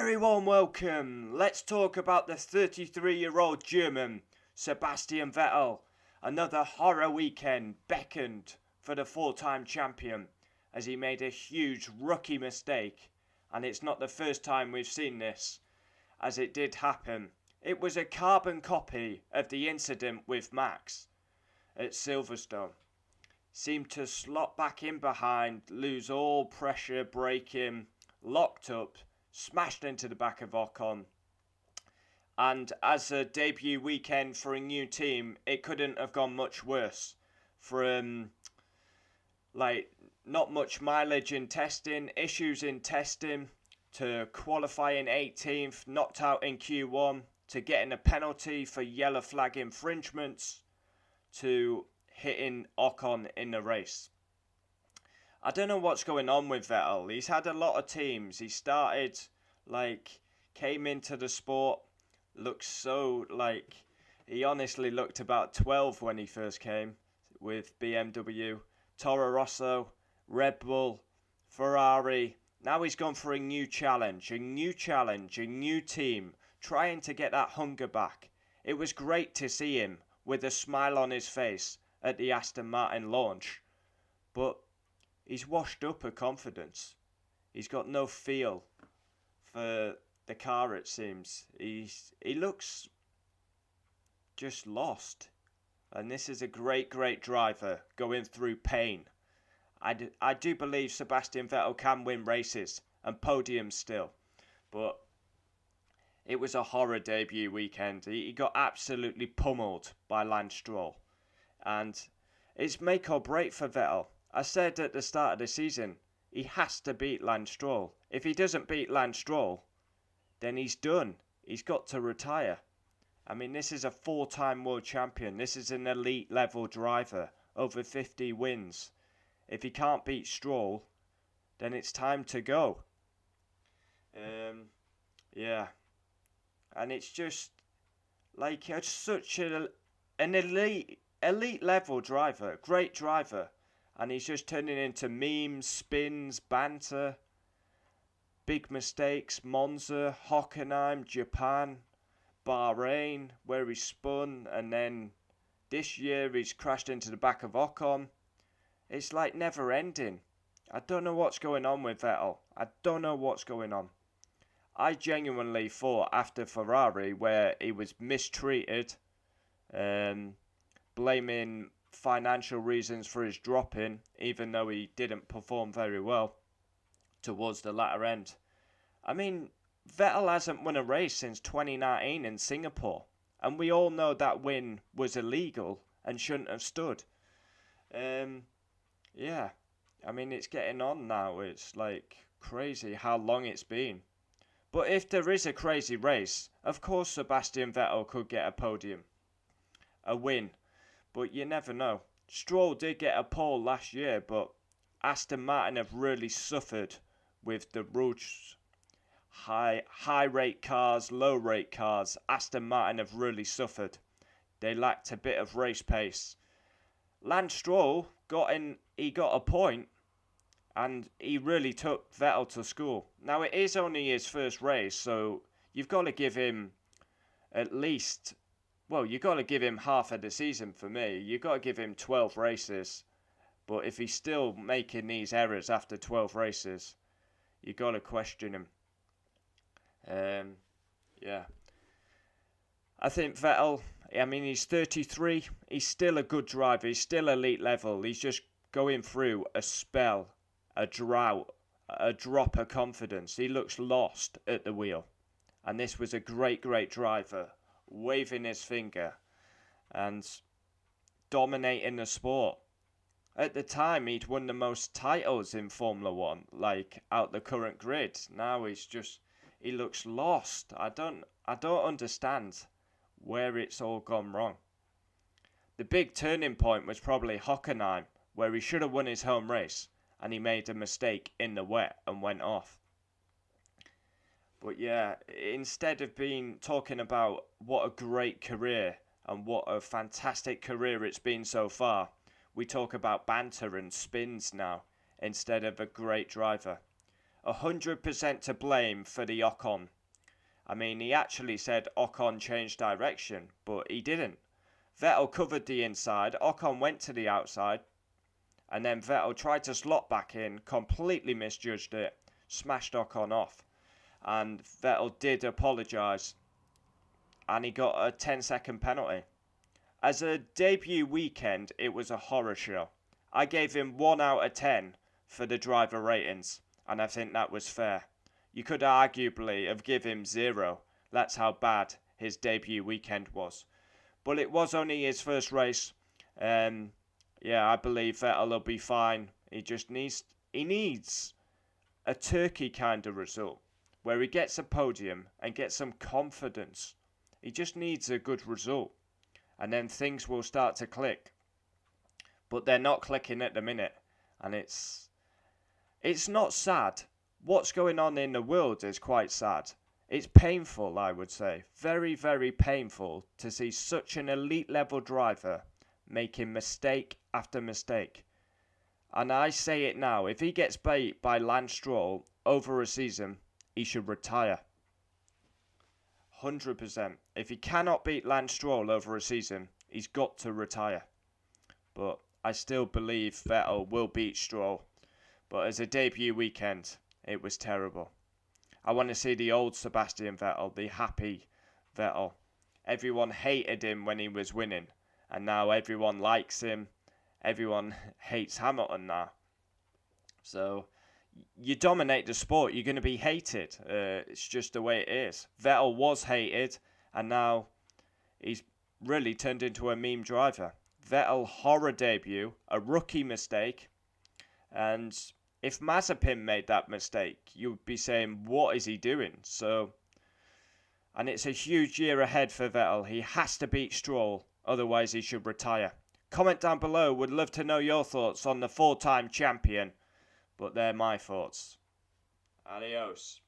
very warm welcome. Let's talk about the 33-year-old German, Sebastian Vettel. Another horror weekend beckoned for the four-time champion as he made a huge rookie mistake. And it's not the first time we've seen this, as it did happen. It was a carbon copy of the incident with Max at Silverstone. Seemed to slot back in behind, lose all pressure, braking, locked up, smashed into the back of Ocon. And as a debut weekend for a new team, it couldn't have gone much worse. From not much mileage in testing, issues in testing, to qualifying 18th, knocked out in Q1, to getting a penalty for yellow flag infringements, to hitting Ocon in the race. I don't know what's going on with Vettel. He's had a lot of teams. He started, came into the sport, looks so, he honestly looked about 12 when he first came with BMW, Toro Rosso, Red Bull, Ferrari. Now he's gone for a new challenge, a new team, trying to get that hunger back. It was great to see him with a smile on his face at the Aston Martin launch, but he's washed up a confidence. He's got no feel for the car, it seems. He looks just lost. And this is a great driver going through pain. I do believe Sebastian Vettel can win races and podiums still. But it was a horror debut weekend. He got absolutely pummeled by Lance Stroll. And it's make or break for Vettel. I said at the start of the season, he has to beat Lance Stroll. If he doesn't beat Lance Stroll, then he's done. He's got to retire. I mean, this is a four-time world champion. This is an elite level driver. Over 50 wins. If he can't beat Stroll, then it's time to go. Yeah. And it's just it's such an elite level driver. Great driver. And he's just turning into memes, spins, banter, big mistakes. Monza, Hockenheim, Japan, Bahrain, where he spun, and then this year he's crashed into the back of Ocon. It's never ending. I don't know what's going on with Vettel. I don't know what's going on. I genuinely thought after Ferrari, where he was mistreated, blaming financial reasons for his dropping, even though he didn't perform very well towards the latter end. I mean, Vettel hasn't won a race since 2019 in Singapore, and we all know that win was illegal and shouldn't have stood. Yeah, I mean, it's getting on now. It's crazy how long it's been. But if there is a crazy race, of course Sebastian Vettel could get a podium, a win. But you never know. Stroll did get a pole last year, but Aston Martin have really suffered with the rules. High rate cars, low rate cars. Aston Martin have really suffered. They lacked a bit of race pace. Lance Stroll got a point, and he really took Vettel to school. Now it is only his first race, so you've got to give him at least, you've got to give him half of the season for me. You've got to give him 12 races. But if he's still making these errors after 12 races, you've got to question him. Yeah. I think Vettel, he's 33. He's still a good driver. He's still elite level. He's just going through a spell, a drought, a drop of confidence. He looks lost at the wheel. And this was a great driver, waving his finger and dominating the sport. At the time, he'd won the most titles in Formula 1, out the current grid. Now he looks lost. I don't understand where it's all gone wrong. The big turning point was probably Hockenheim, where he should have won his home race, and he made a mistake in the wet and went off. But yeah, instead of talking about what a great career and what a fantastic career it's been so far, we talk about banter and spins now instead of a great driver. 100% to blame for the Ocon. I mean, he actually said Ocon changed direction, but he didn't. Vettel covered the inside, Ocon went to the outside, and then Vettel tried to slot back in, completely misjudged it, smashed Ocon off. And Vettel did apologise, and he got a 10-second penalty. As a debut weekend, it was a horror show. I gave him 1 out of 10 for the driver ratings, and I think that was fair. You could arguably have given him 0. That's how bad his debut weekend was. But it was only his first race. I believe Vettel will be fine. He needs a Turkey kind of result where he gets a podium and gets some confidence. He just needs a good result, and then things will start to click. But they're not clicking at the minute, and it's not sad. What's going on in the world is quite sad. It's painful, I would say. Very, very painful to see such an elite level driver making mistake after mistake. And I say it now, if he gets beat by Lance Stroll over a season, he should retire. 100%. If he cannot beat Lance Stroll over a season, he's got to retire. But I still believe Vettel will beat Stroll. But as a debut weekend, it was terrible. I want to see the old Sebastian Vettel, the happy Vettel. Everyone hated him when he was winning, and now everyone likes him. Everyone hates Hamilton now. So, you dominate the sport, you're going to be hated. It's just the way it is. Vettel was hated, and now he's really turned into a meme driver. Vettel horror debut, a rookie mistake, and if Mazepin made that mistake, you would be saying, what is he doing? And it's a huge year ahead for Vettel. He has to beat Stroll, otherwise he should retire. Comment down below, would love to know your thoughts on the 4-time champion. But they're my thoughts. Adios.